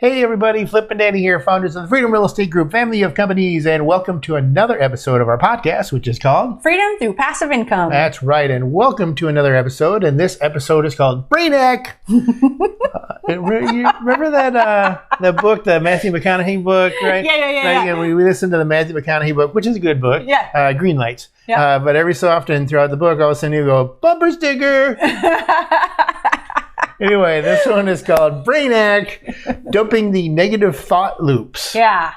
Hey everybody, Flip and Danny here, founders of the Freedom Real Estate Group, family of companies, and welcome to another episode of our podcast, which is called Freedom Through Passive Income. That's right, and welcome to another episode, and this episode is called Brainiac. You remember that book, the Matthew McConaughey book, right? Yeah. We listened to the Matthew McConaughey book, which is a good book. Yeah. Green Lights. Yeah. But every so often throughout the book, all of a sudden you go, bumper sticker. Anyway, this one is called Brainiac, Dumping the Negative Thought Loops. Yeah.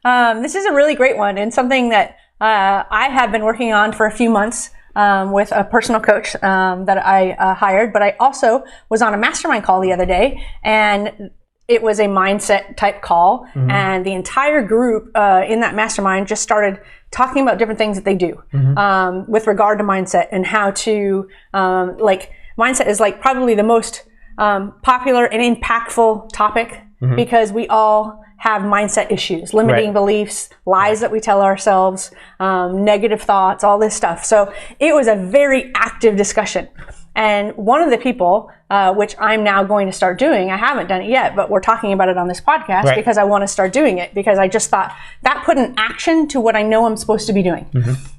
This is a really great one and something that I have been working on for a few months with a personal coach that I hired, but I also was on a mastermind call the other day, and it was a mindset type call, and the entire group in that mastermind just started talking about different things that they do with regard to mindset and how to, mindset is like probably the most popular and impactful topic because we all have mindset issues, limiting beliefs, lies that we tell ourselves, negative thoughts, all this stuff. So it was a very active discussion. And one of the people, which I'm now going to start doing, I haven't done it yet, but we're talking about it on this podcast because I want to start doing it because I just thought that put an action to what I know I'm supposed to be doing.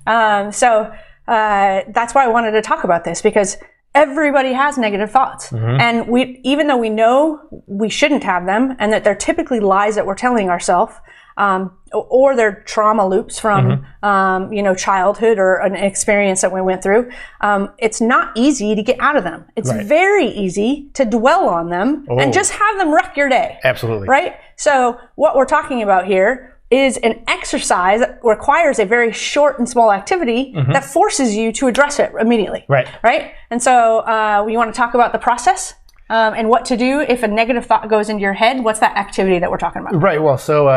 So that's why I wanted to talk about this, because everybody has negative thoughts. And even though we know we shouldn't have them and that they're typically lies that we're telling ourselves, or they're trauma loops from, childhood or an experience that we went through, it's not easy to get out of them. It's very easy to dwell on them and just have them wreck your day. Absolutely. Right? So what we're talking about here is an exercise that requires a very short and small activity that forces you to address it immediately. Right? And so we want to talk about the process and what to do if a negative thought goes into your head. What's that activity that we're talking about? Right. Well, so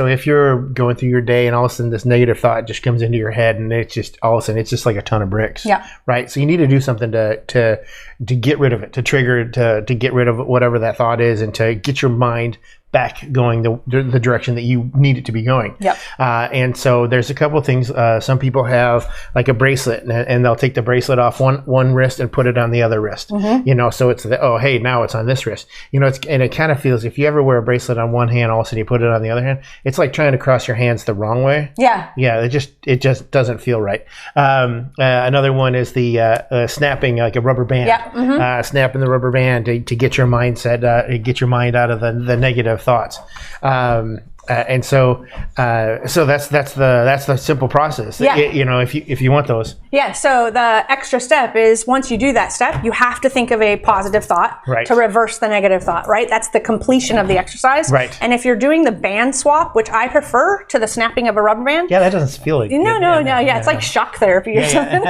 if you're going through your day and all of a sudden this negative thought just comes into your head and it's just all of a sudden it's just like a ton of bricks. Yeah. Right. So you need to do something to get rid of it, to trigger, to get rid of whatever that thought is, and to get your mind back going the direction that you need it to be going. Yep. And so there's a couple of things. Some people have like a bracelet and they'll take the bracelet off one wrist and put it on the other wrist. So it's hey, now it's on this wrist. And it kind of feels, if you ever wear a bracelet on one hand, all of a sudden you put it on the other hand, it's like trying to cross your hands the wrong way. Yeah. Yeah. It just doesn't feel right. Another one is the snapping like a rubber band. Yeah. Snapping the rubber band to get your mindset, get your mind out of the negative thoughts. And so that's the simple process. Yeah. If you want those. Yeah. So the extra step is, once you do that step, you have to think of a positive thought to reverse the negative thought, right? That's the completion of the exercise. Right. And if you're doing the band swap, which I prefer to the snapping of a rubber band. Yeah, that doesn't feel like No. It's like shock therapy or something.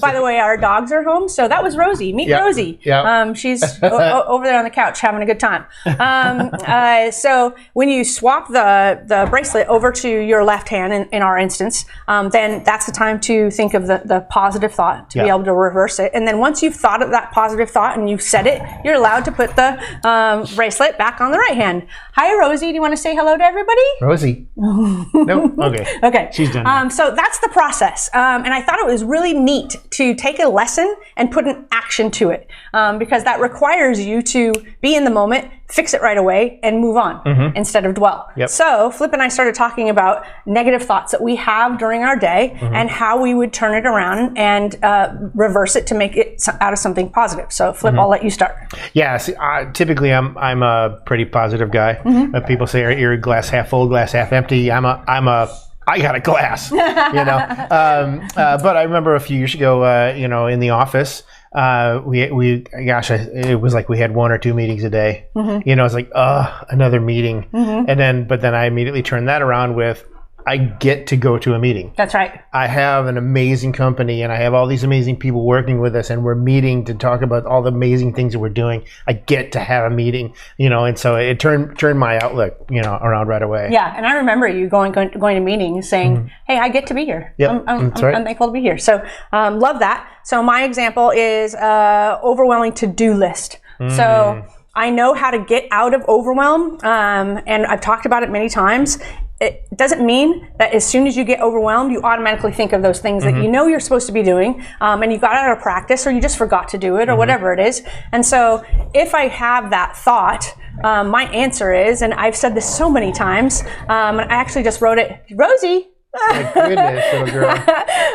By the way, our dogs are home. So that was Rosie. Meet Rosie. Yeah. She's over there on the couch having a good time. So when you swap the bracelet over to your left hand, in our instance, then that's the time to think of the positive thought to be able to reverse it. And then once you've thought of that positive thought and you've said it, you're allowed to put the bracelet back on the right hand. Hi, Rosie. Do you want to say hello to everybody? Rosie. No? Okay. Okay. She's done. So that's the process. And I thought it was really neat to take a lesson and put an action to it, because that requires you to be in the moment, fix it right away, and move on instead of dwell. Yep. So Flip and I started talking about negative thoughts that we have during our day and how we would turn it around and reverse it to make it out of something positive. So Flip, I'll let you start. Yeah. See, typically I'm a pretty positive guy. People say, are you glass half full, glass half empty? I got a glass, But I remember a few years ago, in the office, it was like we had 1 or 2 meetings a day. It's like, another meeting. But then I immediately turned that around with, I get to go to a meeting. That's right. I have an amazing company and I have all these amazing people working with us and we're meeting to talk about all the amazing things that we're doing. I get to have a meeting, and so it turned my outlook, around right away. Yeah. And I remember you going to meetings saying, hey, I get to be here. Yep. I'm thankful to be here. So love that. So my example is overwhelming to-do list. So I know how to get out of overwhelm, and I've talked about it many times. it doesn't mean that as soon as you get overwhelmed, you automatically think of those things that you know you're supposed to be doing, and you got out of practice, or you just forgot to do it, or whatever it is. And so if I have that thought, my answer is, and I've said this so many times, and I actually just wrote it, Rosie. My goodness, little girl.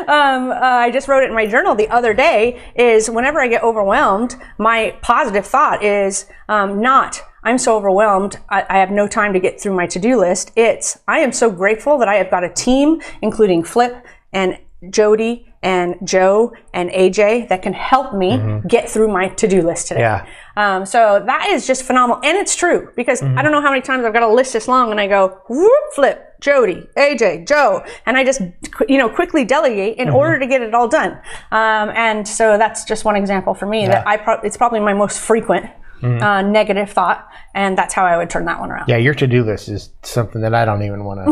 I just wrote it in my journal the other day, is whenever I get overwhelmed, my positive thought is not, I'm so overwhelmed, I have no time to get through my to-do list. It's, I am so grateful that I have got a team, including Flip and Jody and Joe and AJ, that can help me get through my to-do list today. Yeah. So that is just phenomenal. And it's true, because I don't know how many times I've got a list this long and I go, whoop, Flip, Jody, AJ, Joe, and I just, quickly delegate in order to get it all done. And so that's just one example for me that it's probably my most frequent negative thought, and that's how I would turn that one around. Yeah, your to-do list is something that I don't even want to.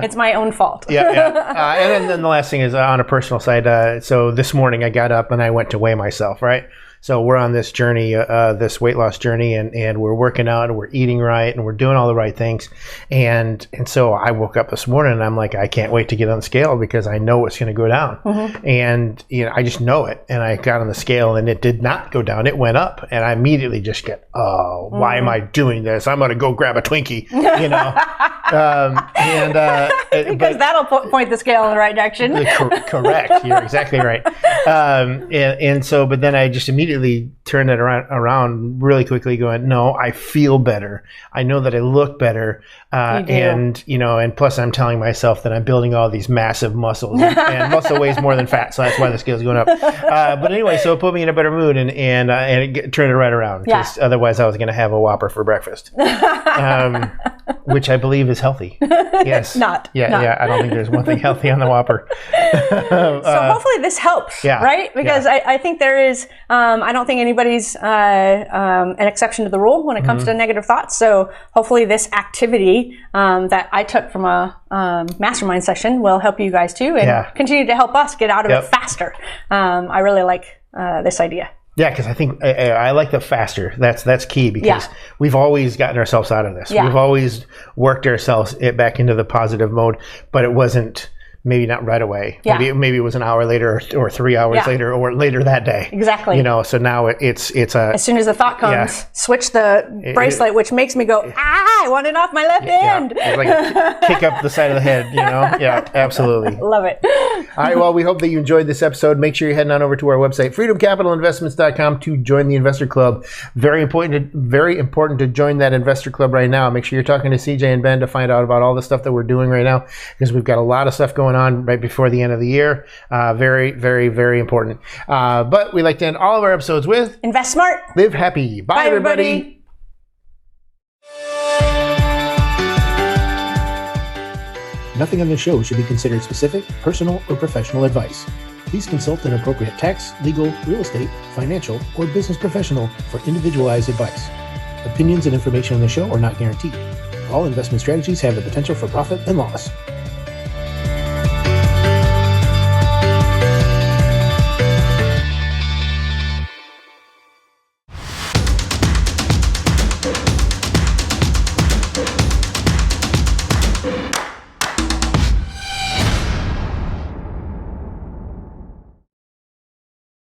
It's my own fault. Yeah. And then the last thing is on a personal side. So this morning I got up and I went to weigh myself, right? So we're on this journey, this weight loss journey, and we're working out and we're eating right and we're doing all the right things. And so I woke up this morning and I'm like, I can't wait to get on the scale because I know it's going to go down. And I just know it. And I got on the scale and it did not go down. It went up. And I immediately just get, oh, why am I doing this? I'm going to go grab a Twinkie, because that'll point the scale in the right direction. Correct. You're exactly right. But then I just immediately turn it around really quickly, going, no, I feel better. I know that I look better. And plus I'm telling myself that I'm building all these massive muscles, and muscle weighs more than fat. So that's why the scale's going up. But anyway, so it put me in a better mood and it turned it right around. Because otherwise I was going to have a Whopper for breakfast, which I believe is healthy. Yes. Not. Yeah. I don't think there's one thing healthy on the Whopper. So hopefully this helps, right? Because I think there is, I don't think anybody's an exception to the rule when it comes to negative thoughts. So hopefully this activity that I took from a mastermind session will help you guys too, and continue to help us get out of it faster. I really like this idea. Yeah, because I think I like the faster. That's key, because we've always gotten ourselves out of this. We've always worked ourselves back into the positive mode, but it wasn't, maybe not right away. Maybe it was an hour later or 3 hours later or later that day. Exactly. So now it's as soon as the thought comes, switch the bracelet, which makes me go, I want it off my left hand. It's like a kick up the side of the head, Yeah, absolutely. Love it. All right, well, we hope that you enjoyed this episode. Make sure you're heading on over to our website, freedomcapitalinvestments.com, to join the Investor Club. Very important to join that Investor Club right now. Make sure you're talking to CJ and Ben to find out about all the stuff that we're doing right now, because we've got a lot of stuff going on right before the end of the year. Very, very, very important. But we like to end all of our episodes with invest smart, live happy. Bye everybody. Nothing on this show should be considered specific, personal, or professional advice. Please consult an appropriate tax, legal, real estate, financial, or business professional for individualized advice. Opinions and information on the show are not guaranteed. All investment strategies have the potential for profit and loss.